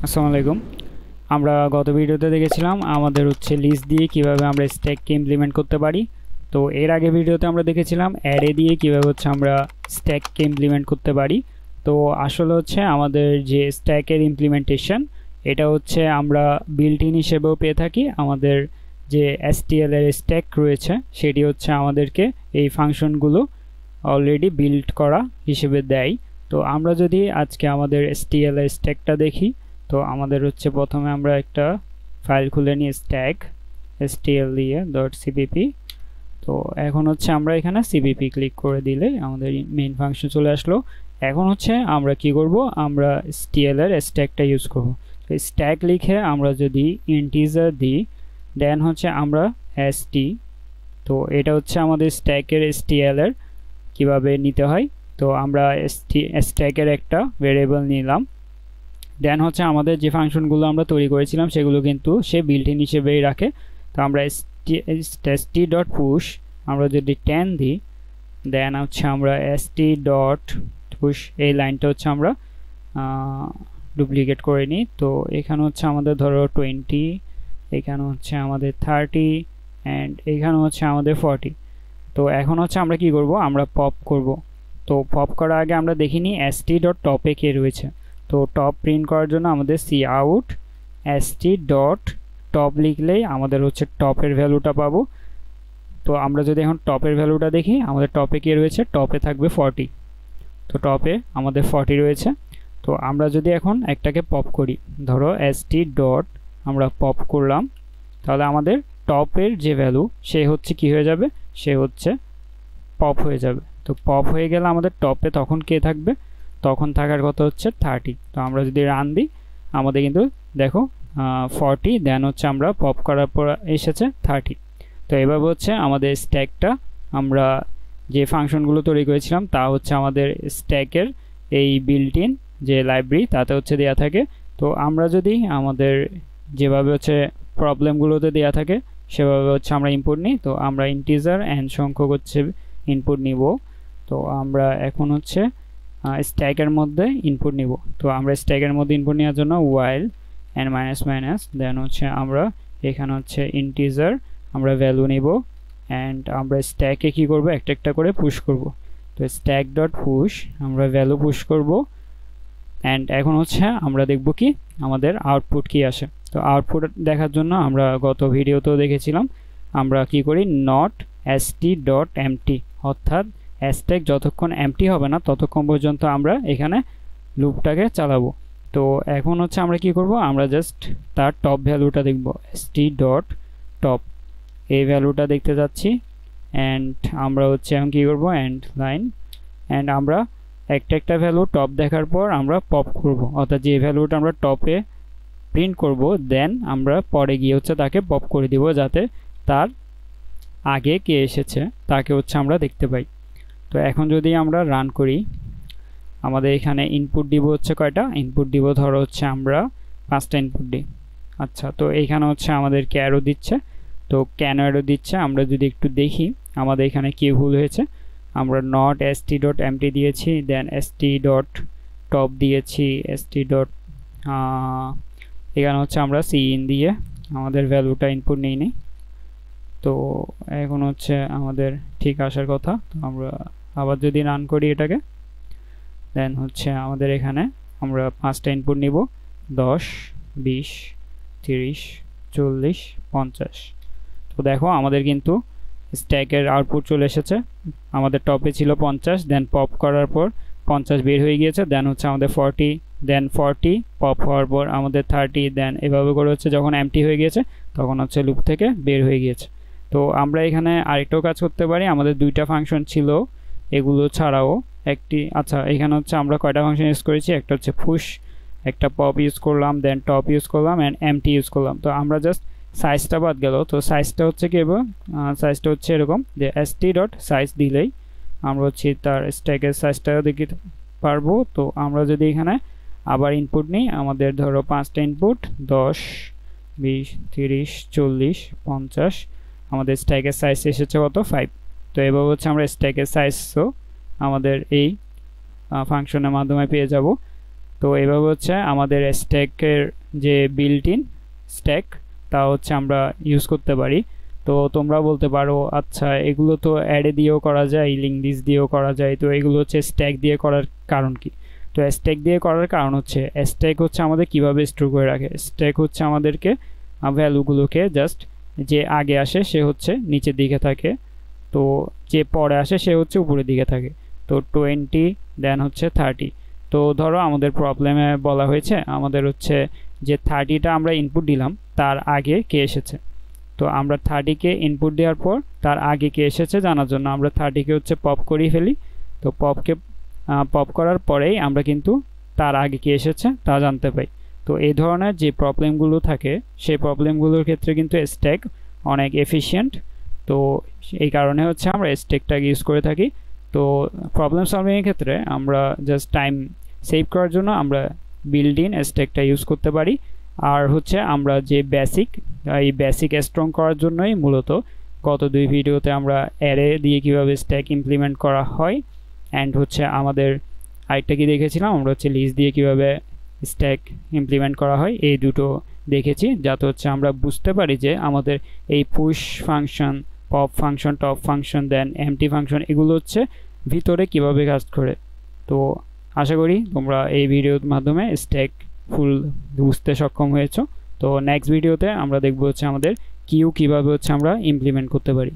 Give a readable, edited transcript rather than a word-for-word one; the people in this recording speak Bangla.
আসসালামু আলাইকুম। আমরা গত ভিডিওতে দেখেছিলাম আমাদের হচ্ছে লিস্ট দিয়ে কিভাবে আমরা স্ট্যাককে ইমপ্লিমেন্ট করতে পারি। তো এর আগে ভিডিওতে আমরা দেখেছিলাম অ্যারে দিয়ে কিভাবে হচ্ছে আমরা স্ট্যাককে ইমপ্লিমেন্ট করতে পারি। তো আসলে হচ্ছে আমাদের যে স্ট্যাকের ইমপ্লিমেন্টেশন এটা হচ্ছে আমরা বিল্ট ইন হিসেবেও পেয়ে থাকি। আমাদের যে STL এর স্ট্যাক রয়েছে সেটি হচ্ছে আমাদেরকে এই ফাংশনগুলো অলরেডি বিল্ড করা হিসেবে দেয়। তো আমরা যদি আজকে আমাদের STL এর স্ট্যাকটা দেখি, তো আমাদের হচ্ছে প্রথমে আমরা একটা ফাইল খুলে নিই স্ট্যাক stl দিয়ে .cpp। তো এখন হচ্ছে আমরা এখানে cpp ক্লিক করে দিলে আমাদের মেইন ফাংশন চলে আসলো। এখন হচ্ছে আমরা কি করব, আমরা stl এর স্ট্যাকটা ইউজ করব। তো স্ট্যাক লিখে আমরা যদি ইন্টিজার দিই দেন হচ্ছে আমরা st, তো এটা হচ্ছে আমাদের স্ট্যাকের stl এর কিভাবে নিতে হয়। তো আমরা স্ট্যাকের একটা ভেরিয়েবল নিলাম, দেন হচ্ছে আমাদের যে ফাংশনগুলো আমরা তৈরি করেছিলাম সেগুলো কিন্তু সে বিল্ট ইন হিসেবেই রাখে। তো আমরা st.push আমরা যদি 10 দিই দেন হচ্ছে আমরা st.push এই লাইনটা হচ্ছে আমরা ডুপ্লিকেট করে নিই। তো এখানে হচ্ছে আমাদের ধরো 20, এখানে হচ্ছে আমাদের 30 অ্যান্ড এখানে হচ্ছে আমাদের 40। তো এখন হচ্ছে আমরা কি করব, আমরা পপ করব। তো পপ করার আগে আমরা দেখিনি st.top-এ কে রয়েছে। তো টপ প্রিন্ট করার জন্য আমাদের cout st.top লিখলেই আমাদের হচ্ছে টপের ভ্যালুটা পাবো। তো আমরা যদি এখন টপের ভ্যালুটা দেখি, আমাদের টপে কে রয়েছে, টপে থাকবে 40। তো টপে আমাদের 40 রয়েছে। তো আমরা যদি এখন একটাকে পপ করি, ধরো st. আমরা পপ করলাম, তাহলে আমাদের টপের যে ভ্যালু সে হচ্ছে কি হয়ে যাবে, সে হচ্ছে পপ হয়ে যাবে। তো পপ হয়ে গেলে আমাদের টপে তখন কে থাকবে, তখন থাকার কথা হচ্ছে 30। তো আমরা যদি রান দিই আমাদের কিন্তু দেখো 40, দেন হচ্ছে আমরা পপ করার পর এসেছে 30। তো এভাবে হচ্ছে আমাদের স্ট্যাকটা আমরা যে ফাংশনগুলো তৈরি করেছিলাম তা হচ্ছে আমাদের স্ট্যাকের এই বিল্ট ইন যে লাইব্রেরি তাতে হচ্ছে দেওয়া থাকে। তো আমরা যদি আমাদের যেভাবে হচ্ছে প্রবলেমগুলোতে দেওয়া থাকে সেভাবে হচ্ছে আমরা ইনপুট নিই। তো আমরা ইন্টিজার অ্যান্ড সংখ্যক হচ্ছে ইনপুট নিব। তো আমরা এখন হচ্ছে স্ট্যাকের মধ্যে ইনপুট নিব। তো আমরা স্ট্যাকের মধ্যে ইনপুট নেওয়ার জন্য while and minus minus then হচ্ছে আমরা এখানে হচ্ছে ইন্টিজার আমরা ভ্যালু নিব অ্যান্ড আমরা স্ট্যাকে কি করব, একটা একটা করে পুশ করব। তো স্ট্যাক ডট পুশ আমরা ভ্যালু পুশ করব অ্যান্ড এখন হচ্ছে আমরা দেখব কি আমাদের আউটপুট কি আসে। তো আউটপুট দেখার জন্য আমরা গত ভিডিওতেও দেখেছিলাম আমরা কি করি, নট st.empty, অর্থাৎ স্ট্যাক যতক্ষণ এমটি হবে না ততক্ষণ পর্যন্ত আমরা এখানে লুপটাকে চালাবো। তো এখন হচ্ছে আমরা কি করব, আমরা জাস্ট তার টপ ভ্যালুটা দেখব, st.top এই ভ্যালুটা দেখতে যাচ্ছি অ্যান্ড আমরা হচ্ছে এখন কি করব, এন্ড লাইন অ্যান্ড আমরা একটা একটা ভ্যালু টপ দেখার পর আমরা পপ করব, অর্থাৎ যে ভ্যালুটা আমরা টপে প্রিন্ট করব দেন আমরা পরে গিয়ে হচ্ছে তাকে পপ করে দিব যাতে তার আগে কে এসেছে তাকে হচ্ছে আমরা দেখতে পাই। তো এখন যদি আমরা রান করি আমাদের এখানে ইনপুট দিব হচ্ছে কয়টা, ইনপুট দিব ধরো হচ্ছে আমরা 5টা ইনপুট দিই। আচ্ছা, তো এইখানে হচ্ছে আমাদেরকে অ্যারো দিচ্ছে। তো কেন অ্যারো দিচ্ছে আমরা যদি একটু দেখি আমাদের এখানে কি ভুল হয়েছে। আমরা নট st.empty দিয়েছি, দেন st.top দিয়েছি, এখানে হচ্ছে আমরা cin দিয়ে আমাদের ভ্যালুটা ইনপুট নিই নি। তো এখন হচ্ছে আমাদের ঠিক আসার কথা। তো আমরা আবার যদি রান করি এটাকে দেন হচ্ছে আমাদের এখানে আমরা 5টা ইনপুট নিব, 10, 20, 30, 40, 50। তো দেখো আমাদের কিন্তু স্ট্যাকের আউটপুট চলে এসেছে। আমাদের টপে ছিল 50, দেন পপ করার পর 50 বের হয়ে গিয়েছে, দেন হচ্ছে আমাদের 40, দেন 40 পপ হওয়ার পর আমাদের 30, দেন এভাবে করে হচ্ছে যখন এমটি হয়ে গিয়েছে তখন হচ্ছে লুপ থেকে বের হয়ে গিয়েছে। তো আমরা এখানে আরেকটাও কাজ করতে পারি, আমাদের দুইটা ফাংশন ছিল এগুলো ছাড়াও একটি। আচ্ছা, এখানে হচ্ছে আমরা কয়টা ফাংশন ইউজ করেছি, একটা হচ্ছে পুশ, একটা পপ ইউজ করলাম, দেন টপ ইউজ করলাম অ্যান্ড এমটি ইউজ করলাম। তো আমরা জাস্ট সাইজটা বাদ গেল। তো সাইজটা হচ্ছে কি, সাইজটা হচ্ছে এরকম যে st.size দিলেই আমরা হচ্ছে তার স্ট্যাকের সাইজটা দেখতে পারবো। তো আমরা যদি এখানে আবার ইনপুট নিই, আমাদের ধরো 5টা ইনপুট 10, 20, 30, 40, 50, আমাদের স্ট্যাকের সাইজ এসেছে কত, 5। তো এভাবে হচ্ছে আমরা স্ট্যাকের সাইজও আমাদের এই ফাংশনের মাধ্যমে পেয়ে যাব। তো এভাবে হচ্ছে আমাদের স্ট্যাকের যে বিল্ট ইন স্ট্যাক তা হচ্ছে আমরা ইউজ করতে পারি। তো তোমরা বলতে পারো আচ্ছা এগুলো তো অ্যাডে দিয়েও করা যায়, লিঙ্ক লিস্ট দিয়েও করা যায়, তো এগুলো হচ্ছে স্ট্যাক দিয়ে করার কারণ কি? তো স্ট্যাক দিয়ে করার কারণ হচ্ছে স্ট্যাক হচ্ছে আমাদের কিভাবে স্টোর করে রাখে। স্ট্যাক হচ্ছে আমাদেরকে ভ্যালুগুলোকে জাস্ট যে আগে আসে সে হচ্ছে নিচের দিকে থাকে, তো যে পরে আসে সে হচ্ছে উপরের দিকে থাকে। তো 20 দেন হচ্ছে 30। তো ধরো আমাদের প্রবলেমে বলা হয়েছে আমাদের হচ্ছে যে 30টা আমরা ইনপুট দিলাম তার আগে কে এসেছে। তো আমরা 30কে ইনপুট দেওয়ার পর তার আগে কে এসেছে জানার জন্য আমরা 30কে হচ্ছে পপ করিয়ে ফেলি। তো পপ করার পরেই আমরা কিন্তু তার আগে কে এসেছে তা জানতে পাই। তো এই ধরনের যে প্রবলেমগুলো থাকে সেই প্রবলেমগুলোর ক্ষেত্রে কিন্তু স্ট্যাক অনেক এফিশিয়েন্ট। তো এই কারণে হচ্ছে আমরা স্ট্যাকটাকে ইউজ করে থাকি। তো প্রবলেম সলভিংয়ের ক্ষেত্রে আমরা জাস্ট টাইম সেভ করার জন্য আমরা বিল্ড ইন স্ট্যাকটা ইউজ করতে পারি। আর হচ্ছে আমরা যে এই বেসিক স্ট্রং করার জন্যই মূলত গত 2 ভিডিওতে আমরা অ্যারে দিয়ে কিভাবে স্ট্যাক ইমপ্লিমেন্ট করা হয় অ্যান্ড হচ্ছে আমাদের আরেকটা কি দেখেছিলাম আমরা হচ্ছে লিস্ট দিয়ে কিভাবে স্ট্যাক ইমপ্লিমেন্ট করা হয়, এই দুটো দেখেছি যাতে হচ্ছে আমরা বুঝতে পারি যে আমাদের এই push function, pop function, top function, then empty function এগুলো হচ্ছে ভিতরে কিভাবে কাজ করে। তো আশা করি তোমরা এই ভিডিওর মাধ্যমে স্ট্যাক ফুল বুঝতে সক্ষম হয়েছো। তো নেক্সট ভিডিওতে আমরা দেখব হচ্ছে আমাদের কিউ কিভাবে হচ্ছে আমরা ইমপ্লিমেন্ট করতে পারি।